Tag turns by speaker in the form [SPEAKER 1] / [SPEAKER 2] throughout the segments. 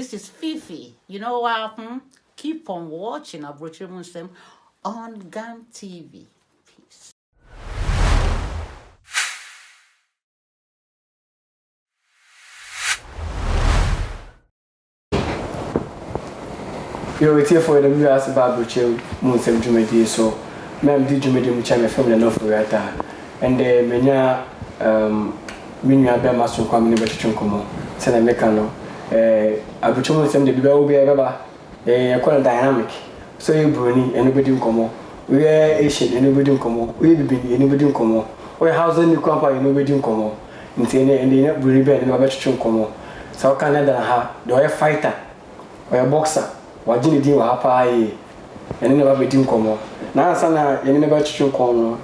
[SPEAKER 1] this is Fifi. You know what? Keep on watching Abrokyire Nsem on GAM TV. Peace.
[SPEAKER 2] You're here for the viewers about Abrokyire Nsem Jumedi, so ma'am did Jumedi which I'm from the Ofori and the menya minya be maso kwa mini betwetwe nkomo se na meka no Abrokyire Nsem de biba obi baba call dynamic so you brony anybody nkomo we Asian anybody nkomo we bibi anybody nkomo we house ni kwampa anybody nkomo ntene ende brony be na betwetwe nkomo so Canada ha the fighter or boxer wajini di wa hapa yi ene na ba bedi nkomo na ansa na ene na ba twetwe nkomo no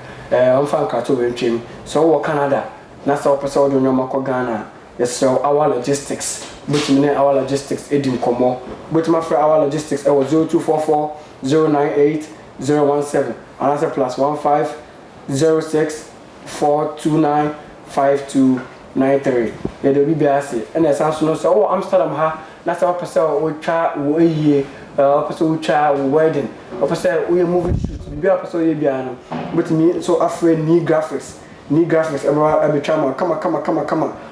[SPEAKER 2] amfa nkato wentwem so wo Canada na so pese wo do nyoma ko Ghana yes so our logistics but me our logistics edi nkomo but my friend our logistics was 0244 098 017 answer +15 06 429 5293 yeah the be ase and as so no so Amsterdam ha na so pese wo twa wo yie pese wo twa wo wedding pese wo movie shoot be pese wo ye bia no but me so afraid knee graphics every trauma come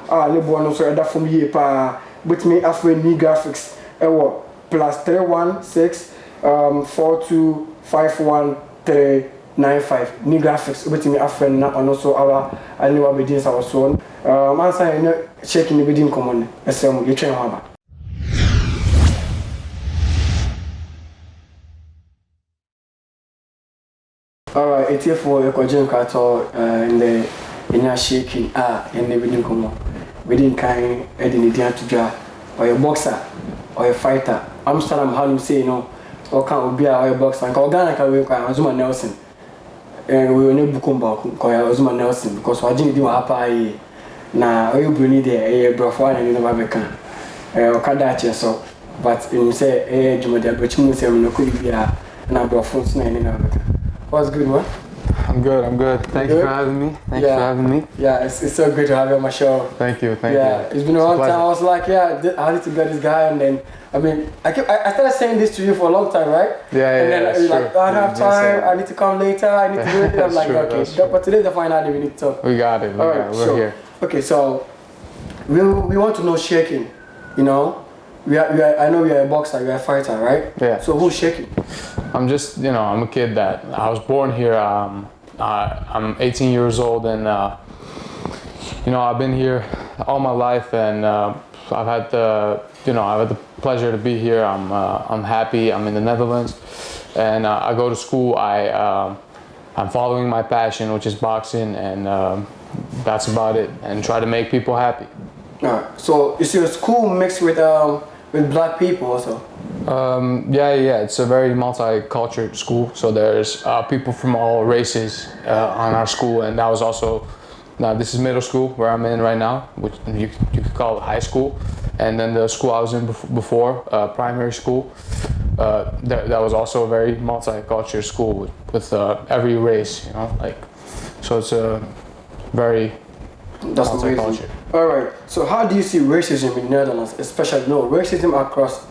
[SPEAKER 2] lebo no so that from here pa but me afraid knee graphics +316 4251395 knee graphics but me afraid na also our annual bedins our son man say no checking the bedin common esem you train haba. Alright, it's here for your Kojin Kato in the shaking and the wedding come wedding kind Eddie to draw or your boxer or your fighter. Amsterdam how you say no or can't be a boxer and Ghana can we Azuma Nelson and we will need Bukumba Azuma Nelson because I didn't do happy now you bring there a brofine and you never can Kadachi so but you say Jumada but you say no could be a number of phones What's good, man?
[SPEAKER 3] I'm good. Thank you for having me. Thanks for having me.
[SPEAKER 2] Yeah, it's so great to have you on my show.
[SPEAKER 3] Thank you.
[SPEAKER 2] Yeah, it's been a long time. I was like, I need to get this guy, and then I started saying this to you for a long time, right?
[SPEAKER 3] Yeah.
[SPEAKER 2] And then you're like, I don't have time. I need to come later. I need to do it. I'm like, okay, but today's the final day. We need to talk.
[SPEAKER 3] We got it. We're here.
[SPEAKER 2] Okay, so we want to know shaking. You know, I know you're a boxer. You're a fighter, right?
[SPEAKER 3] Yeah.
[SPEAKER 2] So who's shaking?
[SPEAKER 3] I'm just, I'm a kid that I was born here. I'm 18 years old, and I've been here all my life, and I've had the pleasure to be here. I'm happy. I'm in the Netherlands, and I go to school. I'm following my passion, which is boxing, and that's about it. And try to make people happy.
[SPEAKER 2] All right. So is your school mixed with black people also?
[SPEAKER 3] Yeah. It's a very multicultural school. So there's people from all races on our school, and that was also. Now this is middle school where I'm in right now, which you could call it high school, and then the school I was in before, primary school. That was also a very multicultural school with every race, so it's a very multicultural.
[SPEAKER 2] All right. So how do you see racism in Netherlands, especially racism across?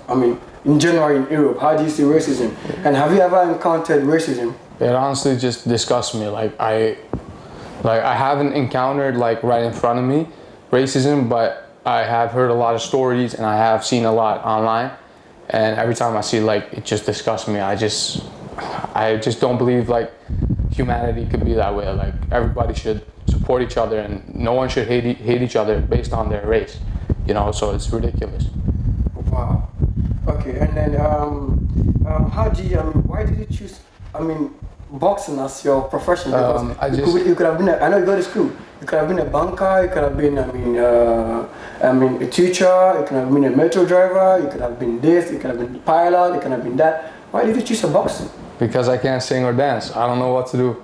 [SPEAKER 2] In general in Europe, how do you see racism? And have you ever encountered racism?
[SPEAKER 3] It honestly just disgusts me. I haven't encountered right in front of me racism, but I have heard a lot of stories and I have seen a lot online. And every time I see it just disgusts me. I just don't believe humanity could be that way. Everybody should support each other, and no one should hate each other based on their race. So it's ridiculous.
[SPEAKER 2] Wow. Okay, and then how do you? Why did you choose? Boxing as your profession? Because you could have been. I know you go to school. You could have been a banker. You could have been. A teacher. You could have been a metro driver. You could have been this. You could have been a pilot. You could have been that. Why did you choose a boxing?
[SPEAKER 3] Because I can't sing or dance. I don't know what to do.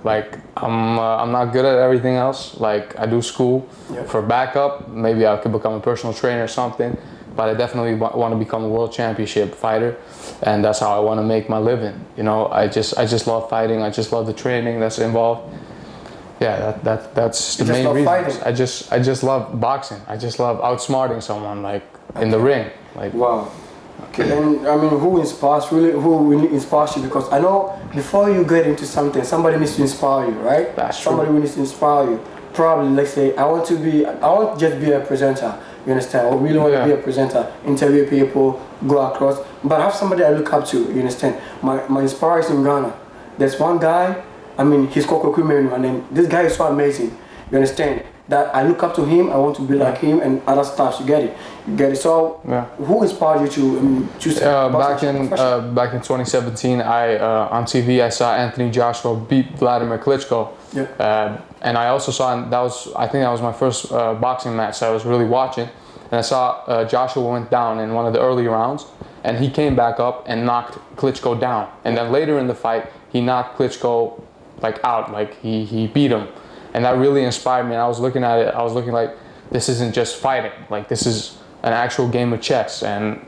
[SPEAKER 3] I'm not good at everything else. I do school for backup. Maybe I could become a personal trainer or something. But I definitely want to become a world championship fighter, and that's how I want to make my living. I just love fighting. I just love the training that's involved. Yeah, that's the main reason. I just love boxing. I just love outsmarting someone in the ring.
[SPEAKER 2] Wow. Okay, and I mean, who really inspires you? Because I know before you get into something, somebody needs to inspire you, right?
[SPEAKER 3] That's true.
[SPEAKER 2] Somebody needs to inspire you. Probably, let's say, I want to just be a presenter. You understand? Or really want to be a presenter, interview people, go across. But I have somebody I look up to. You understand? My inspiration in Ghana. There's one guy. I mean, he's called Kokumenu, and then this guy is so amazing. You understand? That I look up to him, I want to be like him, and other stuff. You get it? You get it? So, who inspired you to choose?
[SPEAKER 3] Back in 2017, I on TV I saw Anthony Joshua beat Vladimir Klitschko.
[SPEAKER 2] Yeah.
[SPEAKER 3] And I also saw, I think that was my first boxing match so I was really watching, and I saw Joshua went down in one of the early rounds, and he came back up and knocked Klitschko down, and then later in the fight he knocked Klitschko like out, like he beat him. And that really inspired me. And I was looking at it, I was looking like, this isn't just fighting. Like, this is an actual game of chess, and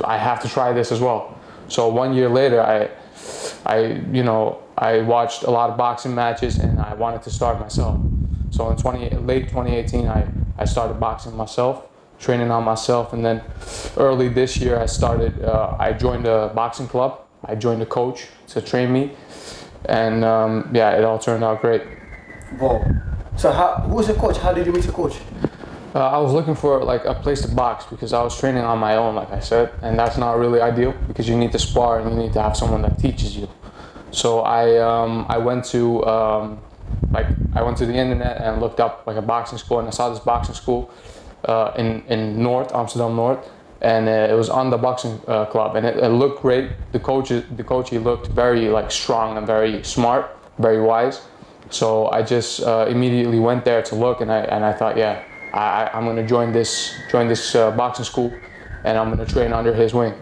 [SPEAKER 3] I have to try this as well. So 1 year later, I watched a lot of boxing matches, and I wanted to start myself. So in late 2018, I started boxing myself, training on myself. And then early this year, I joined a boxing club. I joined a coach to train me. And it all turned out great.
[SPEAKER 2] Wow. So who was the coach? How did you meet the coach?
[SPEAKER 3] I was looking for like a place to box because I was training on my own, like I said, and that's not really ideal because you need to spar and you need to have someone that teaches you. So I went to the internet and looked up like a boxing school, and I saw this boxing school in Amsterdam North, and it was on the boxing club, and it looked great. The coach he looked very like strong and very smart, very wise. So I just immediately went there to look, and I thought, I'm gonna join this boxing school, and I'm gonna train under his wing.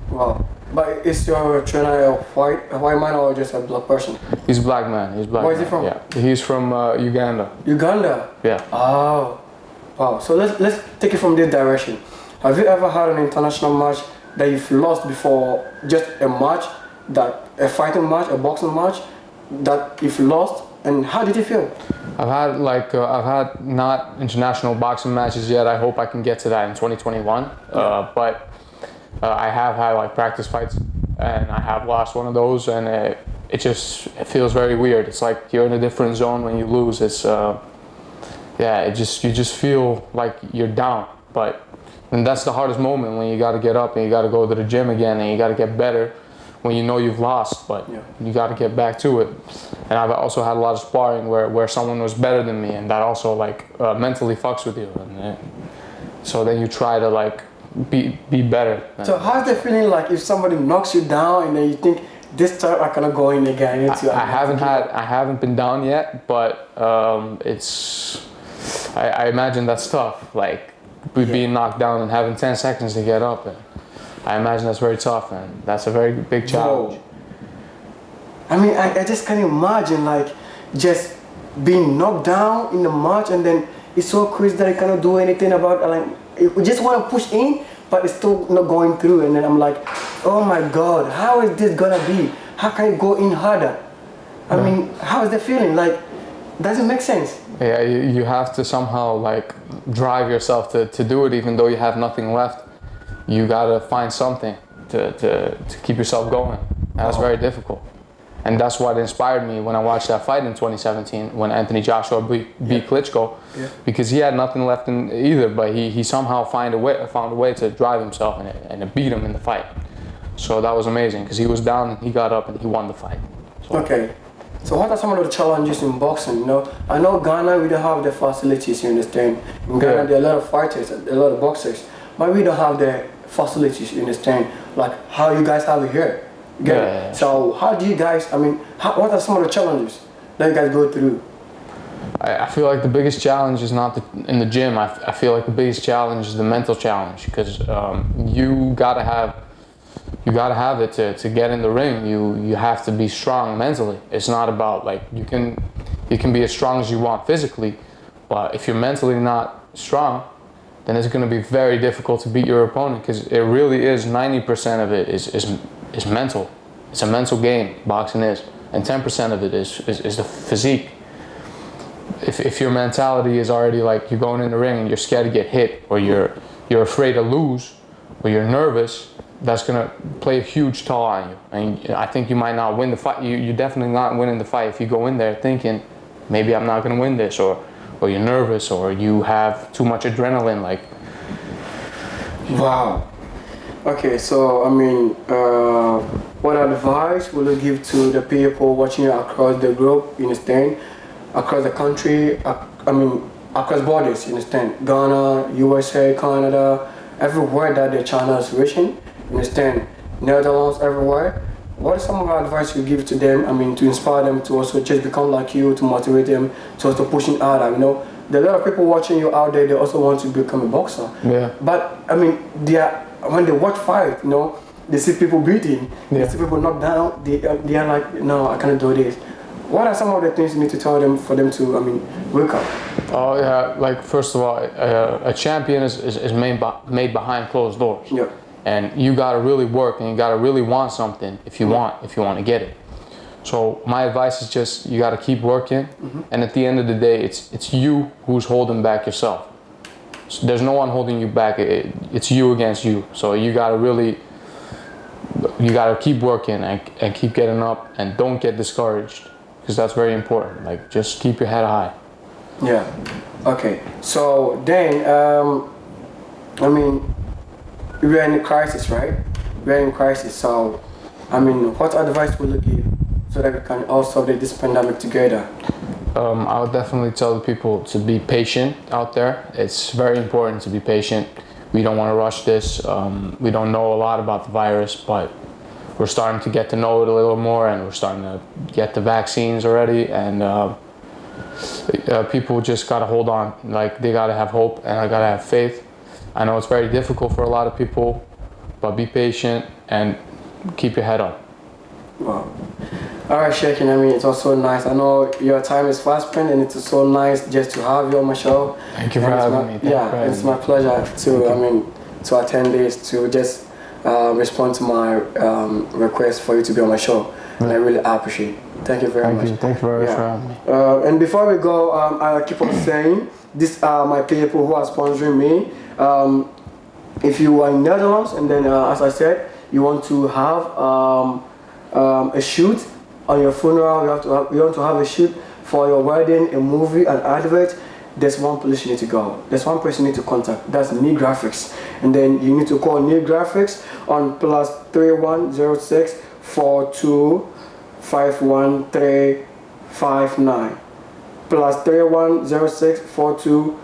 [SPEAKER 2] Wow. But is your trainer a white man or just a black person?
[SPEAKER 3] He's a black man.
[SPEAKER 2] Where is he from?
[SPEAKER 3] Yeah, he's from Uganda.
[SPEAKER 2] Uganda?
[SPEAKER 3] Yeah.
[SPEAKER 2] Oh, wow. So let's take it from this direction. Have you ever had an international match that you've lost before? Just a match, a fighting match, a boxing match that you've lost? And how did you feel?
[SPEAKER 3] I've had not international boxing matches yet. I hope I can get to that in 2021. But I have had like practice fights, and I have lost one of those, and it feels very weird. It's like you're in a different zone when you lose. It's you just feel like you're down. And that's the hardest moment, when you got to get up and you got to go to the gym again and you got to get better. When you know you've lost, but you got to get back to it. And I've also had a lot of sparring where someone was better than me, and that also mentally fucks with you. And so then you try to like be better.
[SPEAKER 2] So how's the feeling like if somebody knocks you down and then you think this time I cannot go in again?
[SPEAKER 3] I haven't been down yet, but I imagine that's tough. Like being knocked down and having 10 seconds to get up. I imagine that's very tough, and that's a very big challenge.
[SPEAKER 2] Whoa. I mean, I just can't imagine like just being knocked down in the match, and then it's so crazy that I cannot do anything about it. Like, you just want to push in, but it's still not going through. And then I'm like, oh my God, how is this gonna be? How can you go in harder? I mean, how is the feeling? Like, doesn't make sense.
[SPEAKER 3] Yeah, you have to somehow like drive yourself to do it, even though you have nothing left. You gotta find something to keep yourself going. That's very difficult. And that's what inspired me when I watched that fight in 2017 when Anthony Joshua beat Klitschko, because he had nothing left in either, but he somehow found a way to drive himself and beat him in the fight. So that was amazing, because he was down and he got up and he won the fight. So.
[SPEAKER 2] Okay. So what are some of the challenges in boxing? You know, I know Ghana, we don't have the facilities, you understand. In Ghana, there are a lot of fighters, a lot of boxers, but we don't have the facilities, you understand, like how you guys have it here. So how do you guys, what are some of the challenges that you guys go through?
[SPEAKER 3] I feel like the biggest challenge is not in the gym. I feel like the biggest challenge is the mental challenge, because you gotta have it to get in the ring. You have to be strong mentally. It's not about like you can be as strong as you want physically, but if you're mentally not strong, then it's going to be very difficult to beat your opponent, because it really is 90% of it is mental. It's a mental game, boxing is, and 10% of it is the physique. If your mentality is already like you're going in the ring and you're scared to get hit, or you're afraid to lose, or you're nervous, that's gonna play a huge toll on you. And I think you might not win the fight. You're definitely not winning the fight if you go in there thinking, maybe I'm not gonna win this, or you're nervous, or you have too much adrenaline. Like,
[SPEAKER 2] wow. Okay, so I mean, what advice will you give to the people watching you across the globe? You understand? Across the country, I mean, across borders. You understand? Ghana, USA, Canada, everywhere that the channel is reaching. You understand? Netherlands, everywhere. What is some of the advice you give to them? I mean, to inspire them to also just become like you, to motivate them, to also pushing harder. You know, there are a lot of people watching you out there. They also want to become a boxer.
[SPEAKER 3] yeah.
[SPEAKER 2] But I mean, when they watch fight, you know, they see people beating,
[SPEAKER 3] Yeah.
[SPEAKER 2] they see people knocked down. They are like, no, I cannot do this. What are some of the things you need to tell them for them to, I mean, wake up?
[SPEAKER 3] Oh yeah, like first of all, a champion is made behind closed doors.
[SPEAKER 2] Yeah.
[SPEAKER 3] And you gotta really work, and you gotta really want something if you want to get it. So my advice is just you gotta keep working, and at the end of the day, it's you who's holding back yourself. So there's no one holding you back. It's you against you. So you gotta keep working and keep getting up, and don't get discouraged, because that's very important. Like, just keep your head high.
[SPEAKER 2] Yeah. Okay. So then, I mean, we're in a crisis, right? We're in a crisis. So, I mean, what advice will you give so that we can all solve this pandemic together?
[SPEAKER 3] I would definitely tell the people to be patient out there. It's very important to be patient. We don't want to rush this. We don't know a lot about the virus, but we're starting to get to know it a little more, and we're starting to get the vaccines already. And people just gotta hold on. Like, they gotta have hope, and I gotta have faith. I know it's very difficult for a lot of people, but be patient and keep your head up.
[SPEAKER 2] Wow. All right, Serkhan, I mean, it's also nice. I know your time is fast spent, and it's so nice just to have you on my show.
[SPEAKER 3] Thank you for having me.
[SPEAKER 2] Yeah, it's my pleasure to attend this, to just respond to my request for you to be on my show. And I really appreciate it. Thank you very much.
[SPEAKER 3] Thank you very much for having me.
[SPEAKER 2] And before we go, I keep on saying, these are my people who are sponsoring me. If you are in Netherlands, and then as I said, you want to have a shoot on your funeral, you want to have a shoot for your wedding, a movie, an advert, there's one place you need to go. There's one person you need to contact. That's Knee Graphics. And then you need to call Knee Graphics on +3106 42 51359. +3106 42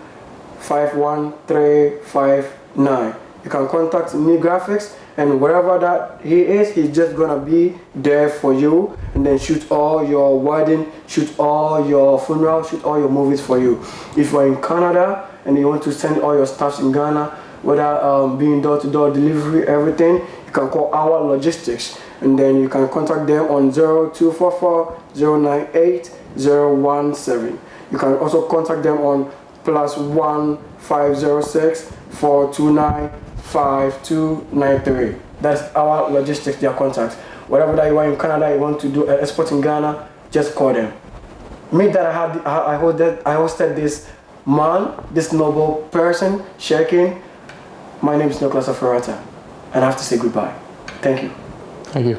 [SPEAKER 2] 51359. You can contact Knee Graphics, and wherever that he is, he's just gonna be there for you, and then shoot all your wedding, shoot all your funeral, shoot all your movies for you. If you're in Canada and you want to send all your stuff in Ghana, whether being door-to-door delivery, everything, you can call our logistics, and then you can contact them on 0244 098 017. You can also contact them on +1 506 429 5293. That's our logistics, their contacts. Whatever that you are in Canada, you want to do export in Ghana, just call them. Me that I hosted this man, this noble person, Serkhan. My name is Ofori, and I have to say goodbye. Thank you.
[SPEAKER 3] Thank you.